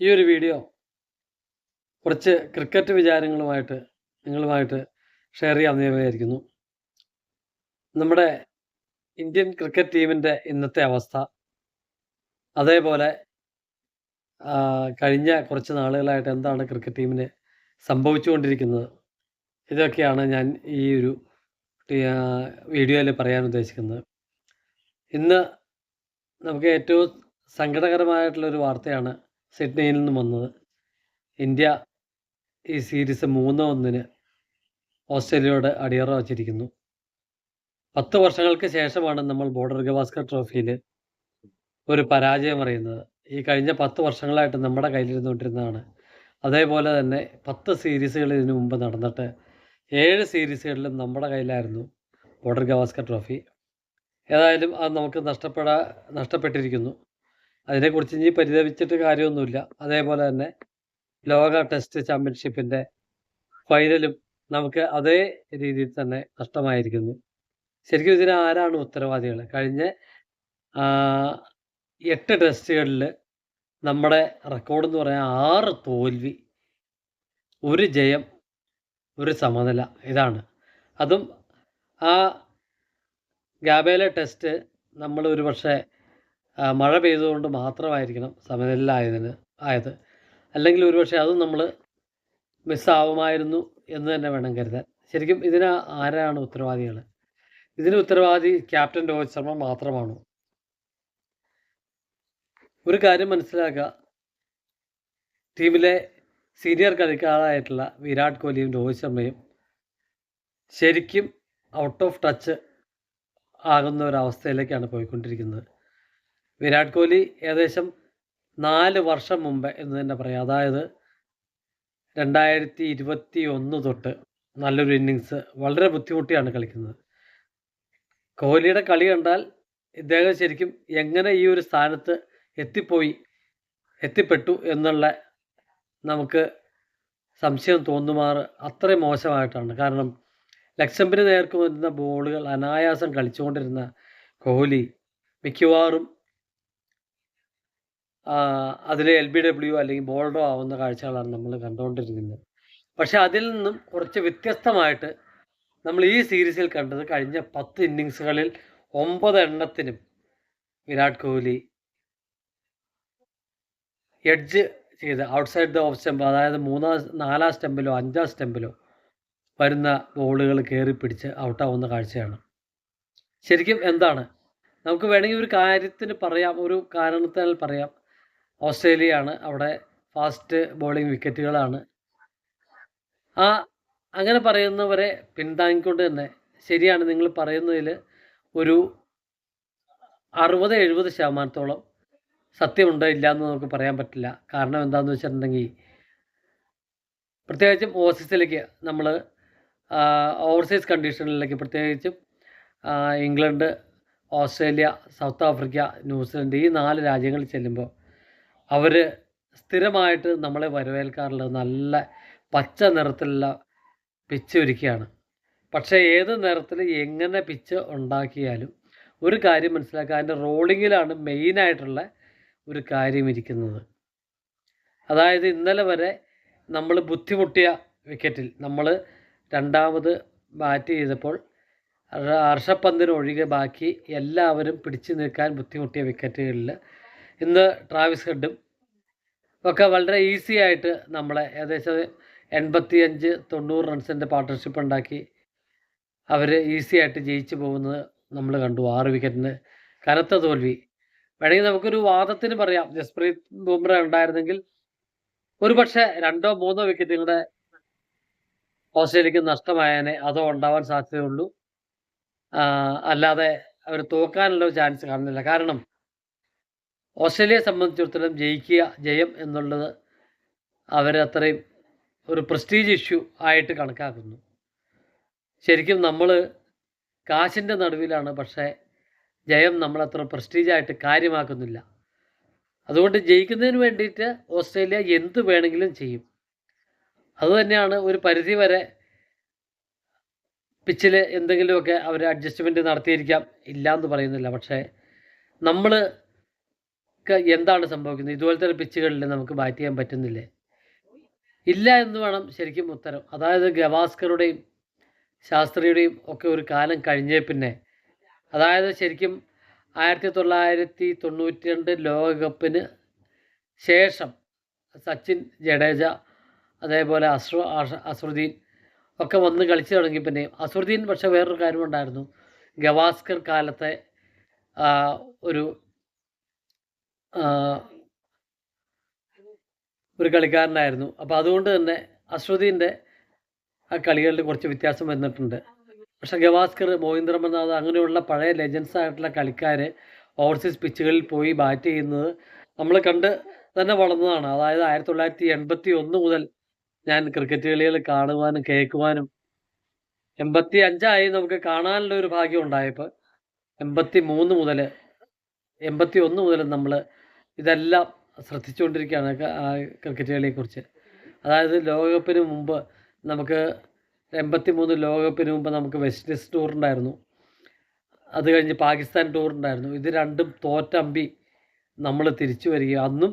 ഈ ഒരു വീഡിയോ കുറച്ച് ക്രിക്കറ്റ് വിചാരങ്ങളുമായിട്ട് നിങ്ങളുമായിട്ട് ഷെയർ ചെയ്യാമെന്ന് ഞാൻ വിചാരിക്കുന്നു. നമ്മുടെ ഇന്ത്യൻ ക്രിക്കറ്റ് ടീമിൻ്റെ ഇന്നത്തെ അവസ്ഥ, അതേപോലെ കഴിഞ്ഞ കുറച്ച് നാളുകളായിട്ട് എന്താണ് ക്രിക്കറ്റ് ടീമിന് സംഭവിച്ചുകൊണ്ടിരിക്കുന്നത്, ഇതൊക്കെയാണ് ഞാൻ ഈ ഒരു വീഡിയോയിൽ പറയാൻ ഉദ്ദേശിക്കുന്നത്. ഇന്ന് നമുക്ക് ഏറ്റവും സങ്കടകരമായിട്ടുള്ളൊരു വാർത്തയാണ് സിഡ്നിയിൽ നിന്നും വന്നത്. ഇന്ത്യ ഈ സീരീസ് 3-1 ഓസ്ട്രേലിയയോട് അടിയറ വച്ചിരിക്കുന്നു. 10 വർഷങ്ങൾക്ക് ശേഷമാണ് നമ്മൾ ബോർഡർ ഗവാസ്കർ ട്രോഫിയിൽ ഒരു പരാജയം അറിയുന്നത്. ഈ കഴിഞ്ഞ 10 വർഷങ്ങളായിട്ട് നമ്മുടെ കയ്യിലിരുന്നുകൊണ്ടിരുന്നതാണ്. അതേപോലെ തന്നെ 10 സീരീസുകൾ ഇതിനു മുമ്പ് നടന്നിട്ട് 7 സീരീസുകളിലും നമ്മുടെ കയ്യിലായിരുന്നു ബോർഡർ ഗവാസ്കർ ട്രോഫി. ഏതായാലും അത് നമുക്ക് നഷ്ടപ്പെട്ടിരിക്കുന്നു. അതിനെക്കുറിച്ച് ഇനി പരിതപിച്ചിട്ട് കാര്യമൊന്നുമില്ല. അതേപോലെ തന്നെ ലോക ടെസ്റ്റ് ചാമ്പ്യൻഷിപ്പിൻ്റെ ഫൈനലും നമുക്ക് അതേ രീതിയിൽ തന്നെ നഷ്ടമായിരിക്കുന്നു. ശരിക്കും ഇതിന് ആരാണ് ഉത്തരവാദികൾ? കഴിഞ്ഞ 8 ടെസ്റ്റുകളിൽ നമ്മുടെ റെക്കോർഡെന്ന് പറയാൻ 6 തോൽവി, 1 ജയം, 1 സമനില. ഇതാണ്. അതും ആ ഗാബയിലെ ടെസ്റ്റ് നമ്മൾ ഒരു പക്ഷേ മഴ പെയ്തുകൊണ്ട് മാത്രമായിരിക്കണം സമനിലയിലായത്. അല്ലെങ്കിൽ ഒരുപക്ഷെ അതും നമ്മൾ മിസ്സാവുമായിരുന്നു എന്ന് തന്നെ വേണം കരുതാൻ. ശരിക്കും ഇതിന് ആരാണ് ഉത്തരവാദികൾ? ഇതിന് ഉത്തരവാദി ക്യാപ്റ്റൻ രോഹിത് ശർമ്മ മാത്രമാണ്. ഒരു കാര്യം മനസ്സിലാക്കുക, ടീമിലെ സീനിയർ കളിക്കാരായിട്ടുള്ള വിരാട് കോഹ്ലിയും രോഹിത് ശർമ്മയും ശരിക്കും ഔട്ട് ഓഫ് ടച്ച് ആകുന്ന ഒരവസ്ഥയിലേക്കാണ് പോയിക്കൊണ്ടിരിക്കുന്നത്. വിരാട് കോഹ്ലി ഏകദേശം 4 വർഷം മുമ്പ് എന്ന് തന്നെ പറയാം, അതായത് 2021 തൊട്ട് നല്ലൊരു ഇന്നിങ്സ് വളരെ ബുദ്ധിമുട്ടിയാണ് കളിക്കുന്നത്. കോഹ്ലിയുടെ കളി കണ്ടാൽ ഇദ്ദേഹം ശരിക്കും എങ്ങനെ ഈ ഒരു സ്ഥാനത്ത് എത്തിപ്പെട്ടു എന്നുള്ള നമുക്ക് സംശയം തോന്നുമാറ് അത്രയും മോശമായിട്ടാണ്. കാരണം ലക്ഷ്യത്തിന് നേർക്ക് വരുന്ന ബോളുകൾ അനായാസം കളിച്ചുകൊണ്ടിരുന്ന കോഹ്ലി മിക്കവാറും അതിൽ LBW അല്ലെങ്കിൽ ബോൾഡോ ആവുന്ന കാഴ്ചകളാണ് നമ്മൾ കണ്ടുകൊണ്ടിരിക്കുന്നത്. പക്ഷേ അതിൽ നിന്നും കുറച്ച് വ്യത്യസ്തമായിട്ട് നമ്മൾ ഈ സീരീസിൽ കണ്ടത് കഴിഞ്ഞ 10 ഇന്നിങ്സുകളിൽ 9 എണ്ണത്തിനും വിരാട് കോഹ്ലി എഡ്ജ് ചെയ്ത് ഔട്ട്സൈഡ് ദ ഓഫ് സ്റ്റംപ്, അതായത് 4-ആം സ്റ്റമ്പിലോ 5-ആം സ്റ്റമ്പിലോ വരുന്ന ബോളുകൾ കയറി പിടിച്ച് ഔട്ടാവുന്ന കാഴ്ചയാണ്. ശരിക്കും എന്താണ് നമുക്ക് വേണമെങ്കിൽ ഒരു കാര്യത്തിന് പറയാം, ഒരു കാരണത്താൽ പറയാം, ഓസ്ട്രേലിയയാണ്, അവിടെ ഫാസ്റ്റ് ബോളിംഗ് വിക്കറ്റുകളാണ്. അങ്ങനെ പറയുന്നവരെ പിന്താങ്ങിക്കൊണ്ട് തന്നെ ശരിയാണ്, നിങ്ങൾ പറയുന്നതിൽ ഒരു 60-70% സത്യമുണ്ടോ ഇല്ല എന്ന് നമുക്ക് പറയാൻ പറ്റില്ല. കാരണം എന്താണെന്ന് വെച്ചിട്ടുണ്ടെങ്കിൽ, പ്രത്യേകിച്ചും ഓസീസിലേക്ക് നമ്മൾ ഓവർസീസ് കണ്ടീഷനിലേക്ക്, പ്രത്യേകിച്ചും England, Australia, south Africa, New Zealand, ഈ 4 രാജ്യങ്ങളിൽ ചെല്ലുമ്പോൾ അവർ സ്ഥിരമായിട്ട് നമ്മളെ വരവേൽക്കാറുള്ളത് നല്ല പച്ച നിറത്തിലുള്ള പിച്ച് ഒരുക്കിയാണ്. പക്ഷേ ഏത് നിറത്തിൽ എങ്ങനെ പിച്ച് ഉണ്ടാക്കിയാലും ഒരു കാര്യം മനസ്സിലാക്കുക, അതിൻ്റെ റോളിങ്ങിലാണ് മെയിനായിട്ടുള്ള ഒരു കാര്യം ഇരിക്കുന്നത്. അതായത് ഇന്നലെ വരെ നമ്മൾ ബുദ്ധിമുട്ടിയ വിക്കറ്റിൽ, നമ്മൾ രണ്ടാമത് ബാറ്റ് ചെയ്തപ്പോൾ ഋഷഭ് പന്തിന് ഒഴികെ ബാക്കി എല്ലാവരും പിടിച്ചു നിൽക്കാൻ ബുദ്ധിമുട്ടിയ വിക്കറ്റുകളിൽ ഇന്ന് ട്രാവിസ് ഹെഡും ഒക്കെ വളരെ ഈസി ആയിട്ട് നമ്മളെ ഏകദേശം 85-90 റൺസിൻ്റെ പാർട്ട്ണർഷിപ്പ് ഉണ്ടാക്കി അവർ ഈസി ആയിട്ട് ജയിച്ചു പോകുന്നത് നമ്മൾ കണ്ടു. 6 വിക്കറ്റിന് കനത്ത തോൽവി. വേണമെങ്കിൽ നമുക്കൊരു വാദത്തിന് പറയാം, ജസ്പ്രീത് ബുംറ ഉണ്ടായിരുന്നെങ്കിൽ ഒരു പക്ഷേ 2-3 വിക്കറ്റും കൂടെ ഓസ്ട്രേലിയക്ക് നഷ്ടമായേനെ, അതോ ഉണ്ടാവാൻ സാധ്യതയുള്ളൂ. അല്ലാതെ അവർ തോക്കാനുള്ള ചാൻസ് കാണുന്നില്ല. കാരണം ഓസ്ട്രേലിയയെ സംബന്ധിച്ചിടത്തോളം ജയം എന്നുള്ളത് അവരത്രയും ഒരു പ്രസ്റ്റീജ് ഇഷ്യൂ ആയിട്ട് കണക്കാക്കുന്നു. ശരിക്കും നമ്മൾ കാശിൻ്റെ നടുവിലാണ്, പക്ഷേ ജയം നമ്മളത്ര പ്രസ്റ്റീജായിട്ട് കാര്യമാക്കുന്നില്ല. അതുകൊണ്ട് ജയിക്കുന്നതിന് വേണ്ടിയിട്ട് ഓസ്ട്രേലിയ എന്ത് വേണമെങ്കിലും ചെയ്യും. അതുതന്നെയാണ് ഒരു പരിധി വരെ പിച്ചിൽ എന്തെങ്കിലുമൊക്കെ അവർ അഡ്ജസ്റ്റ്മെൻറ്റ് നടത്തിയിരിക്കാം, ഇല്ല എന്ന് പറയുന്നില്ല. പക്ഷേ നമ്മൾ എന്താണ് സംഭവിക്കുന്നത്? ഇതുപോലത്തെ പിച്ചുകളിൽ നമുക്ക് ബാറ്റ് ചെയ്യാൻ പറ്റുന്നില്ലേ? ഇല്ല എന്ന് വേണം ശരിക്കും ഉത്തരം. അതായത് ഗവാസ്കറുടെയും ശാസ്ത്രിയുടെയും ഒക്കെ ഒരു കാലം കഴിഞ്ഞേ പിന്നെ, അതായത് ശരിക്കും 1992 ലോകകപ്പിന് ശേഷം സച്ചിൻ, ജഡേജ, അതേപോലെ അസറുദ്ദീൻ ഒക്കെ വന്ന് കളിച്ചു തുടങ്ങി. പിന്നെ അസറുദ്ദീൻ പക്ഷേ വേറൊരു കാര്യമുണ്ടായിരുന്നു. ഗവാസ്കർ കാലത്തെ ഒരു ഒരു കളിക്കാരനായിരുന്നു. അപ്പോൾ അതുകൊണ്ട് തന്നെ അസറുദ്ദീൻ്റെ ആ കളികളിൽ കുറച്ച് വ്യത്യാസം വന്നിട്ടുണ്ട്. പക്ഷേ ഗവാസ്കർ, മോഹിന്ദ്ര അമർനാഥ് അങ്ങനെയുള്ള പഴയ ലെജൻസ് ആയിട്ടുള്ള കളിക്കാർ ഓവർസീസ് പിച്ചുകളിൽ പോയി ബാറ്റ് ചെയ്യുന്നത് നമ്മൾ കണ്ട് തന്നെ വളർന്നതാണ്. അതായത് 1981 മുതൽ ഞാൻ ക്രിക്കറ്റ് കളികൾ കാണുവാനും കേൾക്കുവാനും, 85 നമുക്ക് കാണാനുള്ള ഒരു ഭാഗ്യം ഉണ്ടായപ്പോൾ 83 മുതൽ 81 മുതൽ നമ്മൾ ഇതെല്ലാം ശ്രദ്ധിച്ചുകൊണ്ടിരിക്കുകയാണ് ക്രിക്കറ്റ് കളിയെക്കുറിച്ച്. അതായത് ലോകകപ്പിന് മുമ്പ് നമുക്ക് 83 ലോകകപ്പിന് മുമ്പ് നമുക്ക് വെസ്റ്റ് ഇൻഡീസ് ടൂർ ഉണ്ടായിരുന്നു. അത് കഴിഞ്ഞ് പാകിസ്ഥാൻ ടൂർ ഉണ്ടായിരുന്നു. ഇത് രണ്ടും തോറ്റമ്പി നമ്മൾ തിരിച്ചു വരിക. അന്നും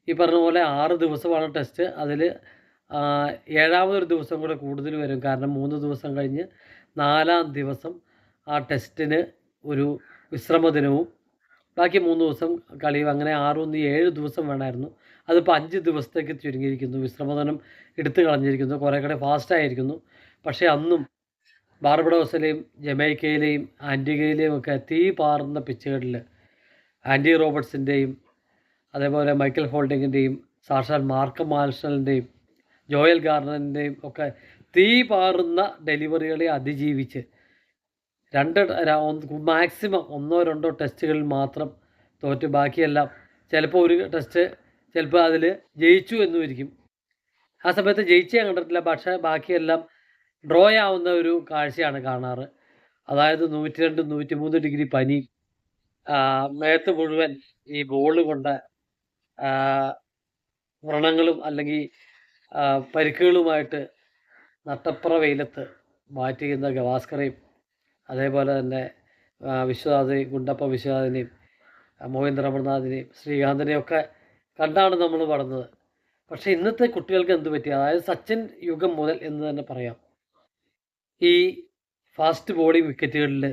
ഈ പറഞ്ഞ പോലെ 6 ദിവസമാണ് ടെസ്റ്റ്. അതിൽ 7-മതൊരു ദിവസം കൂടെ കൂടുതൽ വരും. കാരണം 3 ദിവസം കഴിഞ്ഞ് 4-ാം ദിവസം ആ ടെസ്റ്റിന് ഒരു വിശ്രമ ദിനവും ബാക്കി 3 ദിവസം കളിയും, അങ്ങനെ 6 1 7 ദിവസം വേണമായിരുന്നു. അതിപ്പോൾ 5 ദിവസത്തേക്ക് ചുരുങ്ങിയിരിക്കുന്നു. വിശ്രമദിനം എടുത്തു കളഞ്ഞിരിക്കുന്നു. കുറേ കൂടെ ഫാസ്റ്റായിരിക്കുന്നു. പക്ഷേ അന്നും ബാർബഡോസിലെയും ജമൈക്കയിലെയും ആൻറ്റിഗയിലെയും ഒക്കെ തീ പാറുന്ന പിച്ചുകളിൽ ആൻഡി റോബർട്ട്സിൻ്റെയും അതേപോലെ മൈക്കൽ ഹോൾഡിങ്ങിൻ്റെയും സാക്ഷാൽ മാർക്കം മാർഷലിൻ്റെയും ജോയൽ ഗാർണറിൻ്റെയും ഒക്കെ തീ പാറുന്ന ഡെലിവറികളെ അതിജീവിച്ച് മാക്സിമം 1-2 ടെസ്റ്റുകളിൽ മാത്രം തോറ്റ് ബാക്കിയെല്ലാം ചിലപ്പോൾ ഒരു ടെസ്റ്റ് ചിലപ്പോൾ അതിൽ ജയിച്ചു എന്നുമിരിക്കും. ആ സമയത്ത് ജയിച്ചേ കണ്ടിട്ടില്ല. പക്ഷേ ബാക്കിയെല്ലാം ഡ്രോ ആവുന്ന ഒരു കാഴ്ചയാണ് കാണാറ്. അതായത് 102 103 ഡിഗ്രി പനി, മേത്ത് മുഴുവൻ ഈ ബോൾ കൊണ്ട് വ്രണങ്ങളും അല്ലെങ്കിൽ പരിക്കുകളുമായിട്ട് നട്ടപ്ര വെയിലത്ത് ബാറ്റ് ചെയ്യുന്ന ഗവാസ്കറേയും അതേപോലെ തന്നെ വിശ്വനാഥിനെയും, ഗുണ്ടപ്പ വിശ്വനാഥിനെയും, മോഹിന്ദ്ര അമർനാഥിനെയും, ശ്രീകാന്തിനെയും ഒക്കെ കണ്ടാണ് നമ്മൾ വളർന്നത്. പക്ഷേ ഇന്നത്തെ കുട്ടികൾക്ക് എന്ത് പറ്റി? അതായത് സച്ചിൻ യുഗം മുതൽ എന്ന് തന്നെ പറയാം, ഈ ഫാസ്റ്റ് ബോളിംഗ് വിക്കറ്റുകളിൽ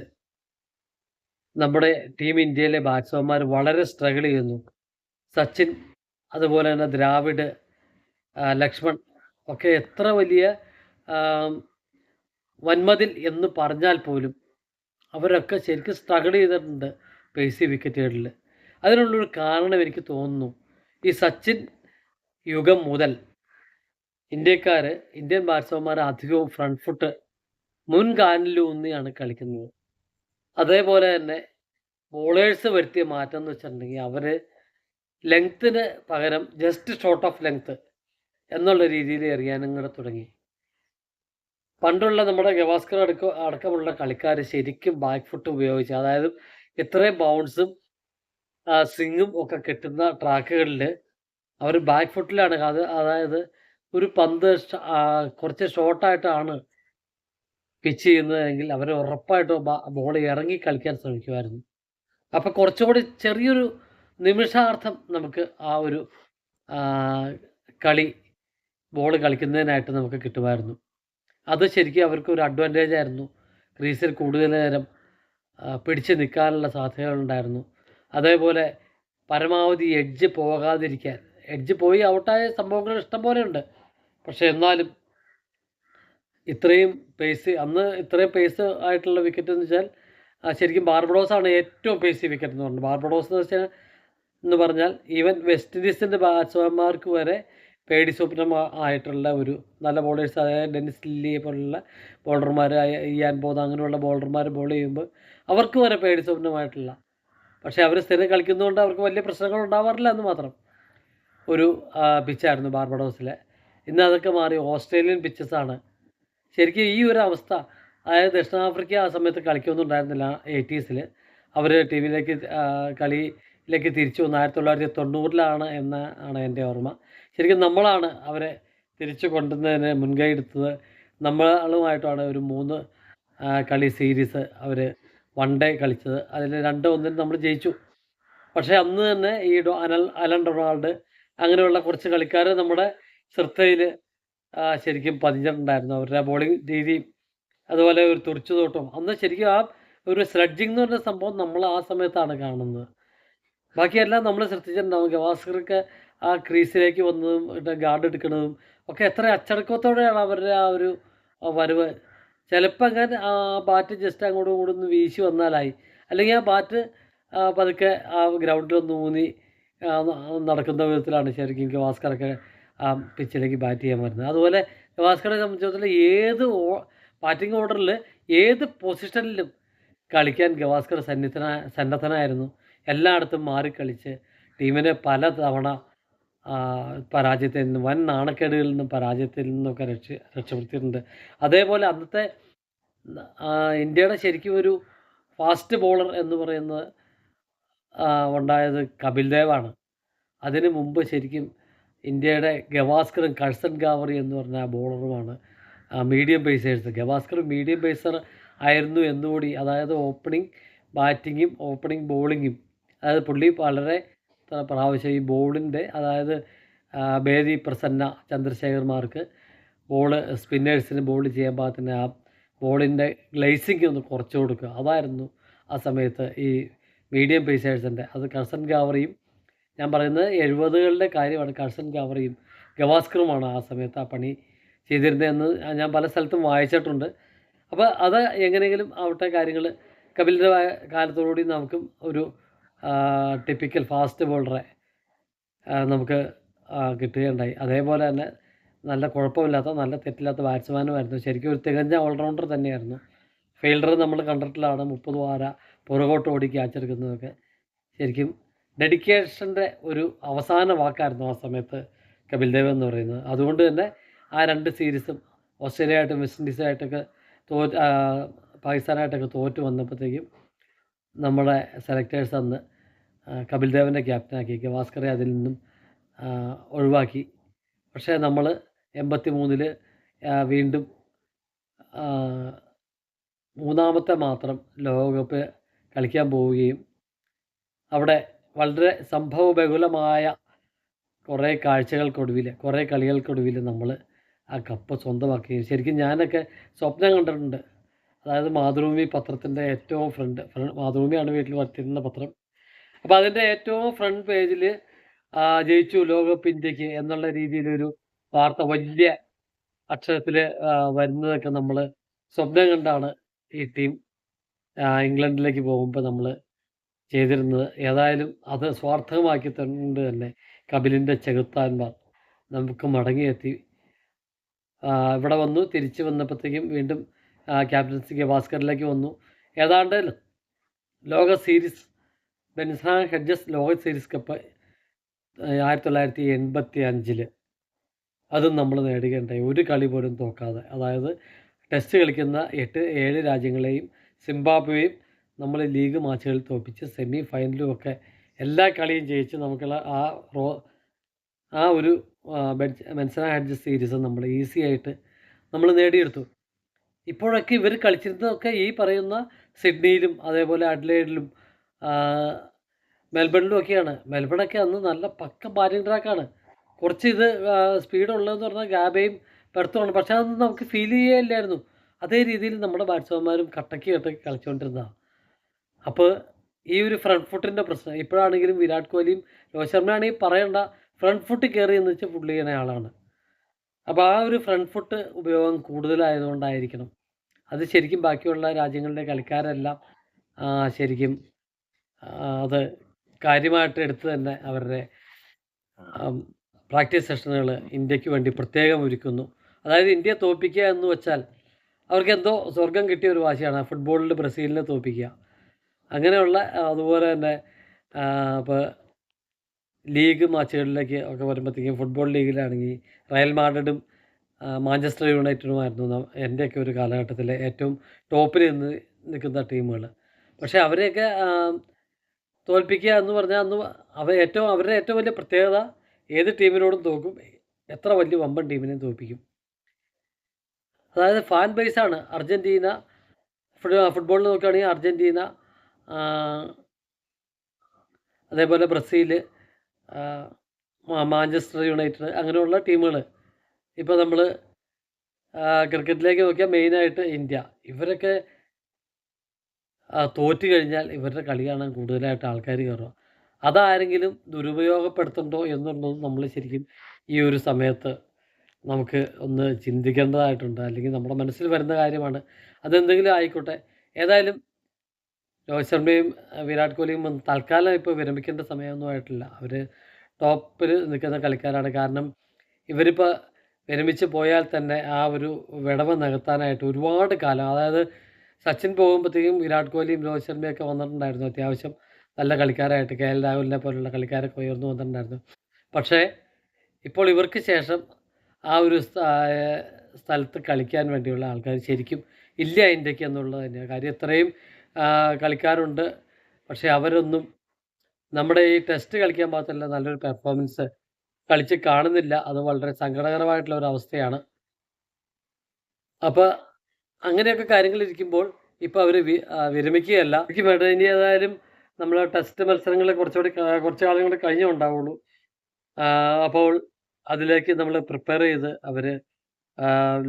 നമ്മുടെ ടീം ഇന്ത്യയിലെ ബാറ്റ്സ്മാൻമാർ വളരെ സ്ട്രഗിൾ ചെയ്യുന്നു. സച്ചിൻ, അതുപോലെ തന്നെ ദ്രാവിഡ്, ലക്ഷ്മൺ ഒക്കെ എത്ര വലിയ വൻമതിൽ എന്ന് പറഞ്ഞാൽ പോലും അവരൊക്കെ ശരിക്കും സ്ട്രഗിൾ ചെയ്തിട്ടുണ്ട് പേസി വിക്കറ്റുകളിൽ. അതിനുള്ളൊരു കാരണം എനിക്ക് തോന്നുന്നു, ഈ സച്ചിൻ യുഗം മുതൽ ഇന്ത്യൻ ബാറ്റ്സ്മാൻമാർ അധികവും ഫ്രണ്ട് ഫുട്ട് മുൻകാലിലൂന്നിയാണ് കളിക്കുന്നത്. അതേപോലെ തന്നെ ബോളേഴ്സ് വരുത്തിയ മാറ്റം എന്ന് വെച്ചിട്ടുണ്ടെങ്കിൽ അവർ ലെങ്ത്തിന് പകരം ജസ്റ്റ് ഷോർട്ട് ഓഫ് ലെങ്ത്ത് എന്നുള്ള രീതിയിൽ എറിയാനും കൂടെ തുടങ്ങി. പണ്ടുള്ള നമ്മുടെ ഗവാസ്കർ അടക്കമുള്ള കളിക്കാർ ശരിക്കും ബാക്ക് ഫുട്ട് ഉപയോഗിച്ച്, അതായത് ഇത്രയും ബൗൺസും സ്വിങ്ങും ഒക്കെ കിട്ടുന്ന ട്രാക്കുകളിൽ അവർ ബാക്ക് ഫുട്ടിലാണ്. അതായത് ഒരു പന്ത് കുറച്ച് ഷോർട്ടായിട്ടാണ് പിച്ച് ചെയ്യുന്നതെങ്കിൽ അവർ ഉറപ്പായിട്ടും ബോൾ ഇറങ്ങി കളിക്കാൻ ശ്രമിക്കുമായിരുന്നു. അപ്പോൾ കുറച്ചുകൂടി ചെറിയൊരു നിമിഷാർത്ഥം നമുക്ക് ആ ഒരു ബോൾ കളിക്കുന്നതിനായിട്ട് നമുക്ക് കിട്ടുമായിരുന്നു. അത് ശരിക്കും അവർക്കൊരു അഡ്വാൻറ്റേജ് ആയിരുന്നു. ക്രീസിൽ കൂടുതൽ നേരം പിടിച്ച് നിൽക്കാനുള്ള സാധ്യതകളുണ്ടായിരുന്നു. അതേപോലെ പരമാവധി എഡ്ജ് പോകാതിരിക്കാൻ, എഡ്ജ് പോയി ഔട്ടായ സംഭവങ്ങൾ ഇഷ്ടംപോലെ ഉണ്ട്. പക്ഷേ എന്നാലും ഇത്രയും പേസ് ആയിട്ടുള്ള വിക്കറ്റ് എന്ന് വെച്ചാൽ ശരിക്കും ബാർബഡോസാണ് ഏറ്റവും പേസി വിക്കറ്റ് എന്ന് പറഞ്ഞത്. ബാർബഡോസ് എന്ന് പറഞ്ഞാൽ ഈവൻ വെസ്റ്റ് ഇൻഡീസിൻ്റെ ബാറ്റ്സ്മാൻമാർക്ക് വരെ പേടി സ്വപ്നം ആയിട്ടുള്ള ഒരു നല്ല ബോളേഴ്സ്, അതായത് ഡെന്നിസ് ലില്ലിയെ പോലുള്ള ബോളർമാർ, ഇയാൻ ബോധ അങ്ങനെയുള്ള ബോളർമാർ ബോൾ ചെയ്യുമ്പോൾ അവർക്ക് വരെ പേടി സ്വപ്നമായിട്ടുള്ള, പക്ഷേ അവർ സ്ഥിരം കളിക്കുന്നതുകൊണ്ട് അവർക്ക് വലിയ പ്രശ്നങ്ങൾ ഉണ്ടാവാറില്ല എന്ന് മാത്രം ഒരു പിച്ചായിരുന്നു ബാർബഡോസിലെ. ഇന്ന് അതൊക്കെ മാറി ഓസ്ട്രേലിയൻ പിച്ചസാണ്. ശരിക്കും ഈ ഒരു അവസ്ഥ, അതായത് ദക്ഷിണാഫ്രിക്ക ആ സമയത്ത് കളിക്കൊന്നും ഉണ്ടായിരുന്നില്ല 80s. അവർ കളിയിലേക്ക് തിരിച്ചു വന്നു 1990 എന്നാണ് എൻ്റെ ഓർമ്മ. ശരിക്കും നമ്മളാണ് അവരെ തിരിച്ചു കൊണ്ടുവന്നതിന് മുൻകൈ എടുത്തത്. നമ്മളുമായിട്ടാണ് ഒരു 3 കളി സീരീസ് അവർ 1 ഡേ കളിച്ചത്. അതിൽ 2-1 നമ്മൾ ജയിച്ചു. പക്ഷേ അന്ന് തന്നെ ഈ അലൻ ഡൊണാൾഡ് അങ്ങനെയുള്ള കുറച്ച് കളിക്കാർ നമ്മുടെ ശ്രദ്ധയിൽ ശരിക്കും പതിഞ്ഞിട്ടുണ്ടായിരുന്നു. അവരുടെ ബോളിംഗ് രീതിയും അതുപോലെ ഒരു തുറിച്ചുനോട്ടവും അന്ന് ശരിക്കും ആ ഒരു സ്ലെഡ്ജിങ് എന്ന് പറഞ്ഞ സംഭവം നമ്മൾ ആ സമയത്താണ് കാണുന്നത്. ബാക്കിയെല്ലാം നമ്മൾ ശ്രദ്ധിച്ചിട്ടുണ്ടാവും. ഗവാസ്കർക്ക് ആ ക്രീസിലേക്ക് വന്നതും ഗാർഡ് എടുക്കുന്നതും ഒക്കെ എത്ര അച്ചടക്കത്തോടെയാണ് അവരുടെ ആ ഒരു വരവ്. ചിലപ്പോൾ അങ്ങനെ ബാറ്റ് ജസ്റ്റ് അങ്ങോട്ടും ഇങ്ങോട്ടും ഒന്ന് വീശി വന്നാലായി, അല്ലെങ്കിൽ ആ ബാറ്റ് പതുക്കെ ആ ഗ്രൗണ്ടിലൊന്ന് ഊന്നി നടക്കുന്ന വിധത്തിലാണ് ശരിക്കും ഗവാസ്കറൊക്കെ ആ പിച്ചിലേക്ക് ബാറ്റ് ചെയ്യാൻ വരുന്നത്. അതുപോലെ ഗവാസ്കറെ സംബന്ധിച്ചിടത്തോളം ഏത് ബാറ്റിംഗ് ഓർഡറിൽ ഏത് പൊസിഷനിലും കളിക്കാൻ ഗവാസ്കർ സന്നദ്ധനായിരുന്നു. എല്ലായിടത്തും മാറിക്കളിച്ച് ടീമിനെ പല തവണ പരാജയത്തിൽ നിന്നും വൻ നാണക്കേടുകളിൽ നിന്നും പരാജയത്തിൽ നിന്നൊക്കെ രക്ഷപ്പെടുത്തിയിട്ടുണ്ട്. അതേപോലെ അന്നത്തെ ഇന്ത്യയുടെ ശരിക്കും ഒരു ഫാസ്റ്റ് ബോളർ എന്ന് പറയുന്നത് ഉണ്ടായത് കപിൽ ദേവാണ്. അതിനു മുമ്പ് ശരിക്കും ഇന്ത്യയുടെ ഗവാസ്കറും കഴ്സൺ ഗാവറി എന്ന് പറഞ്ഞ ബോളറുമാണ് medium pacers. Gavaskar medium pacer ആയിരുന്നു എന്നുകൂടി, അതായത് ഓപ്പണിംഗ് ബാറ്റിങ്ങും ഓപ്പണിംഗ് ബോളിങ്ങും, അതായത് പുള്ളി വളരെ പ്രാവശ്യം ഈ ബോളിൻ്റെ, അതായത് ബേദി, പ്രസന്ന, ചന്ദ്രശേഖർമാർക്ക് സ്പിന്നേഴ്സിന് ബോൾ ചെയ്യാൻ പാകത്തിന് ആ ബോളിൻ്റെ ഗ്ലേസിങ് ഒന്ന് കുറച്ച് കൊടുക്കുക. അതായിരുന്നു ആ സമയത്ത് ഈ മീഡിയം പേസേഴ്സിൻ്റെ. അത് കഴ്സൺ ഗാവറിയും, ഞാൻ പറയുന്നത് 70കളുടെ കാര്യമാണ്, കഴ്സൺ ഗാവറിയും ഗവാസ്കറുമാണ് ആ സമയത്ത് ആ പണി ചെയ്തിരുന്നതെന്ന് ഞാൻ പല സ്ഥലത്തും വായിച്ചിട്ടുണ്ട്. അപ്പോൾ അത് എങ്ങനെയെങ്കിലും ആവട്ടെ, കാര്യങ്ങൾ കപിലിൻ്റെ കാലത്തോടുകൂടി നമുക്കും ഒരു ടിപ്പിക്കൽ ഫാസ്റ്റ് ബോളറെ നമുക്ക് കിട്ടുകയുണ്ടായി. അതേപോലെ തന്നെ നല്ല കുഴപ്പമില്ലാത്ത, നല്ല തെറ്റില്ലാത്ത ബാറ്റ്സ്മാനുമായിരുന്നു. ശരിക്കും ഒരു തികഞ്ഞ ഓൾറൗണ്ടർ തന്നെയായിരുന്നു. ഫീൽഡർ നമ്മൾ കണ്ടിട്ടുള്ളതാണ് 30 വാര പുറകോട്ട് ഓടി ക്യാച്ച് എടുക്കുന്നതൊക്കെ. ശരിക്കും ഡെഡിക്കേഷൻ്റെ ഒരു അവസാന വാക്കായിരുന്നു ആ സമയത്ത് കപിൽ ദേവ് എന്ന് പറയുന്നത്. അതുകൊണ്ട് തന്നെ ആ 2 സീരീസും ഓസ്ട്രേലിയയായിട്ടും വെസ്റ്റ് ഇൻഡീസായിട്ടൊക്കെ പാകിസ്ഥാനായിട്ടൊക്കെ തോറ്റ് വന്നപ്പോഴത്തേക്കും നമ്മുടെ സെലക്ടേഴ്സ് അന്ന് കപിൽ ദേവിനെ ക്യാപ്റ്റനാക്കി, ഗവാസ്കറെ അതിൽ നിന്നും ഒഴിവാക്കി. പക്ഷേ നമ്മൾ 83-ൽ വീണ്ടും മൂന്നാമത്തെ മാത്രം ലോകകപ്പ് കളിക്കാൻ പോവുകയും അവിടെ വളരെ സംഭവബഹുലമായ കുറേ കാഴ്ചകൾക്കൊടുവിൽ, കുറേ കളികൾക്കൊടുവിൽ നമ്മൾ ആ കപ്പ് സ്വന്തമാക്കുകയും, ശരിക്കും ഞാനൊക്കെ സ്വപ്നം കണ്ടിട്ടുണ്ട്. അതായത് മാതൃഭൂമി പത്രത്തിൻ്റെ ഏറ്റവും മാതൃഭൂമിയാണ് വീട്ടിൽ വരുത്തിയിരുന്ന പത്രം. അപ്പോൾ അതിൻ്റെ ഏറ്റവും ഫ്രണ്ട് പേജിൽ ജയിച്ചു ലോകകപ്പ് ഇന്ത്യക്ക് എന്നുള്ള രീതിയിലൊരു വാർത്ത വലിയ അക്ഷരത്തിൽ വരുന്നതൊക്കെ നമ്മൾ സ്വപ്നം കണ്ടാണ് ഈ ടീം ഇംഗ്ലണ്ടിലേക്ക് പോകുമ്പോൾ നമ്മൾ ചെയ്തിരുന്നത്. ഏതായാലും അത് സ്വാർത്ഥകമാക്കിക്കൊണ്ട് തന്നെ കപിലിൻ്റെ ചെകുത്താന്മാർ നമുക്ക് മടങ്ങിയെത്തി. ഇവിടെ വന്നു. തിരിച്ച് വന്നപ്പോഴത്തേക്കും വീണ്ടും ക്യാപ്റ്റൻസി ഗവാസ്കറിലേക്ക് വന്നു. ഏതാണ്ട് ലോക സീരീസ്, ബെൻസാൻ ഹെഡ്ജസ് ലോക സീരീസ് കപ്പ് 1985 അതും നമ്മൾ നേടുകയുണ്ടായി, ഒരു കളി പോലും തോക്കാതെ. അതായത് ടെസ്റ്റ് കളിക്കുന്ന 7 രാജ്യങ്ങളെയും സിംബാബ്വേയും നമ്മൾ ലീഗ് മാച്ചുകളിൽ തോൽപ്പിച്ച് സെമി ഫൈനലും ഒക്കെ എല്ലാ കളിയും ജയിച്ച് നമുക്കുള്ള ആ ഒരു ബെൻസാൻ ഹെഡ്ജസ് സീരീസ് നമ്മൾ ഈസി ആയിട്ട് നമ്മൾ നേടിയെടുത്തു. ഇപ്പോഴൊക്കെ ഇവർ കളിച്ചിരുന്നതൊക്കെ ഈ പറയുന്ന സിഡ്നിയിലും അതേപോലെ അഡ്ലേഡിലും മെൽബണിലും ഒക്കെയാണ്. മെൽബണൊക്കെ അന്ന് നല്ല പക്ക ബാറ്റിംഗ് ട്രാക്കാണ്. കുറച്ച് ഇത് സ്പീഡുള്ളതെന്ന് പറഞ്ഞാൽ ഗാബയും പെർത്തുമാണ്. പക്ഷേ അതൊന്നും നമുക്ക് ഫീൽ ചെയ്യില്ലായിരുന്നു. അതേ രീതിയിൽ നമ്മുടെ ബാറ്റ്സ്മാന്മാരും കട്ടക്ക് കളിച്ചുകൊണ്ടിരുന്നതാണ്. അപ്പോൾ ഈ ഒരു ഫ്രണ്ട് ഫുട്ടിൻ്റെ പ്രശ്നം ഇപ്പോഴാണെങ്കിലും വിരാട് കോഹ്ലിയും രോഹിത് ശർമ്മയാണെങ്കിൽ പറയണ്ട, ഫ്രണ്ട് ഫുട്ട് കയറി എന്ന് വെച്ചാൽ പുള്ളി ചെയ്യുന്ന ആളാണ്. അപ്പോൾ ആ ഒരു ഫ്രണ്ട് ഫുട്ട് ഉപയോഗം കൂടുതലായതുകൊണ്ടായിരിക്കണം അത് ശരിക്കും ബാക്കിയുള്ള രാജ്യങ്ങളിലെ കളിക്കാരെല്ലാം ശരിക്കും അത് കാര്യമായിട്ട് എടുത്ത് തന്നെ അവരുടെ പ്രാക്ടീസ് സെഷനുകൾ ഇന്ത്യക്ക് വേണ്ടി പ്രത്യേകം ഒരുക്കുന്നു. അതായത് ഇന്ത്യയെ തോൽപ്പിക്കുക എന്ന് വെച്ചാൽ അവർക്ക് എന്തോ സ്വർഗം കിട്ടിയ ഒരു വാശിയാണ്. ഫുട്ബോളിൽ ബ്രസീലിനെ തോൽപ്പിക്കുക അങ്ങനെയുള്ള. അതുപോലെ തന്നെ ഇപ്പോൾ ലീഗ് മാച്ചുകളിലേക്ക് ഒക്കെ വരുമ്പോഴത്തേക്കും ഫുട്ബോൾ ലീഗിലാണെങ്കിൽ റയൽ മാഡ്രിഡും മാഞ്ചസ്റ്റർ യുണൈറ്റഡുമായിരുന്നു എൻ്റെയൊക്കെ ഒരു കാലഘട്ടത്തിൽ ഏറ്റവും ടോപ്പിൽ നിൽക്കുന്ന ടീമുകൾ. പക്ഷേ അവരെയൊക്കെ തോൽപ്പിക്കുക എന്ന് പറഞ്ഞാൽ അന്ന് അവരുടെ ഏറ്റവും വലിയ പ്രത്യേകത ഏത് ടീമിനോടും തോൽക്കും, എത്ര വലിയ വമ്പൻ ടീമിനെയും തോൽപ്പിക്കും. അതായത് ഫാൻ ബേസാണ്. അർജൻറ്റീന ഫുട്ബോളിൽ നോക്കുകയാണെങ്കിൽ അർജൻറ്റീന, അതേപോലെ ബ്രസീൽ, മാഞ്ചസ്റ്റർ യുണൈറ്റഡ് അങ്ങനെയുള്ള ടീമുകൾ. ഇപ്പോൾ നമ്മൾ ക്രിക്കറ്റിലേക്ക് നോക്കിയാൽ മെയിനായിട്ട് ഇന്ത്യ. ഇവരൊക്കെ തോറ്റ് കഴിഞ്ഞാൽ ഇവരുടെ കളി കാണാൻ കൂടുതലായിട്ട് ആൾക്കാർ കയറുക. അതാരെങ്കിലും ദുരുപയോഗപ്പെടുത്തുന്നുണ്ടോ എന്നുള്ളത് നമ്മൾ ശരിക്കും ഈ ഒരു സമയത്ത് നമുക്ക് ഒന്ന് ചിന്തിക്കേണ്ടതായിട്ടുണ്ട്. അല്ലെങ്കിൽ നമ്മുടെ മനസ്സിൽ വരുന്ന കാര്യമാണ്. അതെന്തെങ്കിലും ആയിക്കോട്ടെ. ഏതായാലും രോഹിത് ശർമ്മയും വിരാട് കോഹ്ലിയും തൽക്കാലം ഇപ്പോൾ വിരമിക്കേണ്ട സമയമൊന്നും ആയിട്ടില്ല. അവർ ടോപ്പിൽ നിൽക്കുന്ന കളിക്കാരാണ്. കാരണം ഇവരിപ്പോൾ വിരമിച്ച് പോയാൽ തന്നെ ആ ഒരു വിടവ് നികത്താനായിട്ട് ഒരുപാട് കാലം, അതായത് സച്ചിൻ പോകുമ്പോഴത്തേക്കും വിരാട് കോഹ്ലിയും രോഹിത് ശർമ്മയൊക്കെ വന്നിട്ടുണ്ടായിരുന്നു. അത്യാവശ്യം നല്ല കളിക്കാരായിട്ട് കെ എൽ രാഹുലിനെ പോലുള്ള കളിക്കാരൊക്കെ ഉയർന്നു വന്നിട്ടുണ്ടായിരുന്നു. പക്ഷേ ഇപ്പോൾ ഇവർക്ക് ശേഷം ആ ഒരു സ്ഥലത്ത് കളിക്കാൻ വേണ്ടിയുള്ള ആൾക്കാർ ശരിക്കും ഇല്ല ഇന്ത്യക്ക് എന്നുള്ളത് തന്നെയാണ് കാര്യം. ഇത്രയും കളിക്കാരുണ്ട്, പക്ഷേ അവരൊന്നും നമ്മുടെ ഈ ടെസ്റ്റ് കളിക്കാൻ മാത്രമല്ല നല്ലൊരു പെർഫോമൻസ് കളിച്ച് കാണുന്നില്ല. അത് വളരെ സങ്കടകരമായിട്ടുള്ള ഒരു അവസ്ഥയാണ്. അപ്പോൾ അങ്ങനെയൊക്കെ കാര്യങ്ങളിരിക്കുമ്പോൾ ഇപ്പോൾ അവർ വിരമിക്കുകയല്ല. എനിക്ക് വേണ്ട ഇനി ഏതായാലും നമ്മൾ ടെസ്റ്റ് മത്സരങ്ങൾ കുറച്ച് കാലം കൂടി കഴിഞ്ഞേ ഉണ്ടാവുള്ളൂ. അപ്പോൾ അതിലേക്ക് നമ്മൾ പ്രിപ്പയർ ചെയ്ത് അവർ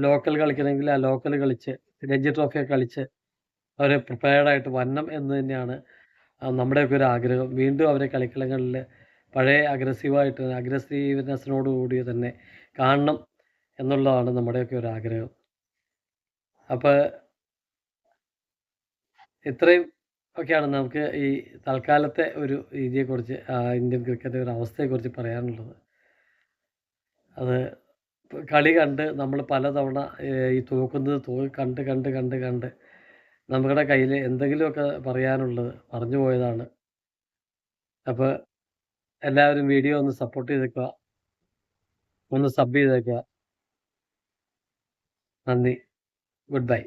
ലോക്കൽ കളിക്കണമെങ്കിൽ ആ ലോക്കൽ കളിച്ച് രഞ്ജി ട്രോഫിയൊക്കെ കളിച്ച് അവർ പ്രിപ്പയർഡായിട്ട് വരണം എന്ന് തന്നെയാണ് നമ്മുടെയൊക്കെ ഒരു ആഗ്രഹം. വീണ്ടും അവരെ കളിക്കളങ്ങളിൽ പഴയ അഗ്രസീവ്നെസ്സിനോട് കൂടി തന്നെ കാണണം എന്നുള്ളതാണ് നമ്മുടെയൊക്കെ ഒരു ആഗ്രഹം. അപ്പോൾ ഇത്രയും ഒക്കെയാണ് നമുക്ക് ഈ തൽക്കാലത്തെ ഒരു രീതിയെക്കുറിച്ച്, ഇന്ത്യൻ ക്രിക്കറ്റ് ഒരു അവസ്ഥയെക്കുറിച്ച് പറയാനുള്ളത്. അത് കളി കണ്ട് നമ്മൾ പലതവണ ഈ തോക്കുന്നത് കണ്ട് കണ്ട് കണ്ട് കണ്ട് നമ്മുടെ കയ്യിൽ എന്തെങ്കിലുമൊക്കെ പറയാനുള്ളത് പറഞ്ഞു പോയതാണ്. അപ്പോൾ എല്ലാവരും വീഡിയോ ഒന്ന് സപ്പോർട്ട് ചെയ്തേക്കുക, ഒന്ന് സബ് ചെയ്തേക്കുക. നന്ദി. Good bye.